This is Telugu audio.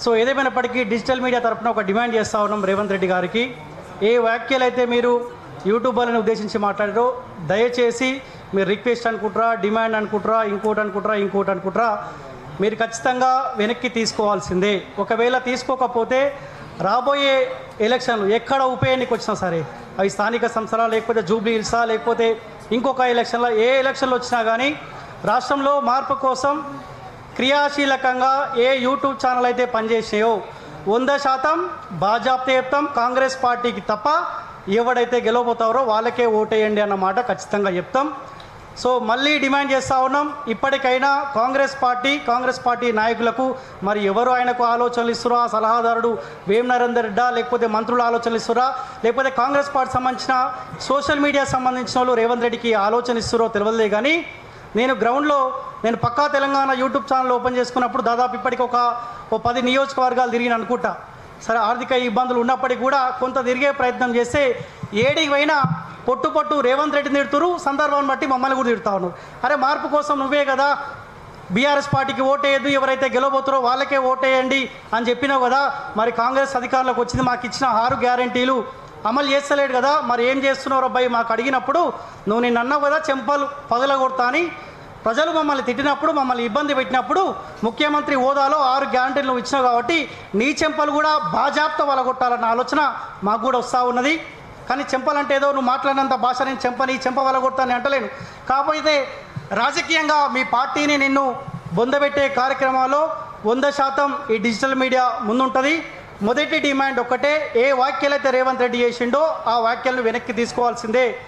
సో ఏదేమైనప్పటికీ డిజిటల్ మీడియా తరఫున ఒక డిమాండ్ చేస్తూ ఉన్నాం రేవంత్ రెడ్డి గారికి. ఏ వ్యాఖ్యలు అయితే మీరు యూట్యూబర్లను ఉద్దేశించి మాట్లాడారో దయచేసి మీరు రిక్వెస్ట్ అనుకుంటారా, డిమాండ్ అనుకుంటారా, ఇంకోటి అనుకుంటారా మీరు ఖచ్చితంగా వెనక్కి తీసుకోవాల్సిందే. ఒకవేళ తీసుకోకపోతే రాబోయే ఎలక్షన్లు ఎక్కడ ఉప ఎన్నిక వచ్చినా సరే, అవి స్థానిక సంస్థల, లేకపోతే జూబ్లీ హిల్సా, లేకపోతే ఇంకొక ఎలక్షన్లో, ఏ ఎలక్షన్లు వచ్చినా కానీ రాష్ట్రంలో మార్పు కోసం క్రియాశీలకంగా ఏ యూట్యూబ్ ఛానల్ అయితే పనిచేసాయో 100% బాజాప్తే చెప్తాం. కాంగ్రెస్ పార్టీకి తప్ప ఎవడైతే గెలవబోతారో వాళ్ళకే ఓటేయండి అన్నమాట ఖచ్చితంగా చెప్తాం. సో మళ్ళీ డిమాండ్ చేస్తూ ఉన్నాం, ఇప్పటికైనా కాంగ్రెస్ పార్టీ నాయకులకు మరి ఎవరు ఆయనకు ఆలోచనలు ఇస్తురా, సలహాదారుడు వేం నరేందర్ రెడ్డా, లేకపోతే మంత్రులు ఆలోచనలు ఇస్తురా, లేకపోతే కాంగ్రెస్ పార్టీ సంబంధించిన సోషల్ మీడియా సంబంధించిన వాళ్ళు రేవంత్ రెడ్డికి ఆలోచన ఇస్తురో తెలియదులే. కానీ నేను గ్రౌండ్లో పక్కా తెలంగాణ యూట్యూబ్ ఛానల్ ఓపెన్ చేసుకున్నప్పుడు దాదాపు ఇప్పటికి ఒక 10 నియోజకవర్గాలు తిరిగిన అనుకుంటా. సరే, ఆర్థిక ఇబ్బందులు ఉన్నప్పటికీ కూడా కొంత తిరిగే ప్రయత్నం చేస్తే ఏడికి పోయినా పొట్టు రేవంత్ రెడ్డిని తిడుతురు, సందర్భాన్ని బట్టి మమ్మల్ని కూడా తిడుతూ ఉన్నారు. అరే మార్పు కోసం నువ్వే కదా బీఆర్ఎస్ పార్టీకి ఓటేయద్దు, ఎవరైతే గెలవబోతారో వాళ్ళకే ఓటేయండి అని చెప్పినావు కదా, మరి కాంగ్రెస్ అధికారంలోకి వచ్చింది, మాకు ఇచ్చిన 6 గ్యారంటీలు అమలు చేస్తలేడు కదా, మరి ఏం చేస్తున్నావు అబ్బాయి మాకు అడిగినప్పుడు నువ్వు నిన్ను అన్నావు కదా చెంపలు పగలగొడతా అని. ప్రజలు మమ్మల్ని తిట్టినప్పుడు, మమ్మల్ని ఇబ్బంది పెట్టినప్పుడు ముఖ్యమంత్రి హోదాలో 6 గ్యారంటీలు నువ్వు ఇచ్చినావు కాబట్టి నీ చెంపలు కూడా బాజాప్తా వలగొట్టాలన్న ఆలోచన మాకు కూడా వస్తూ ఉన్నది. కానీ చెంపలంటే ఏదో నువ్వు మాట్లాడినంత భాష నేను చెంప వలగొడతానని అంటలేను. కాకపోతే రాజకీయంగా మీ పార్టీని నిన్ను బొందబెట్టే కార్యక్రమాల్లో 100% ఈ డిజిటల్ మీడియా ముందుంటుంది. మొదటి డిమాండ్ ఒక్కటే, ఏ వ్యాఖ్యలైతే రేవంత్ రెడ్డి చేసిండో ఆ వ్యాఖ్యలను వెనక్కి తీసుకోవాల్సిందే.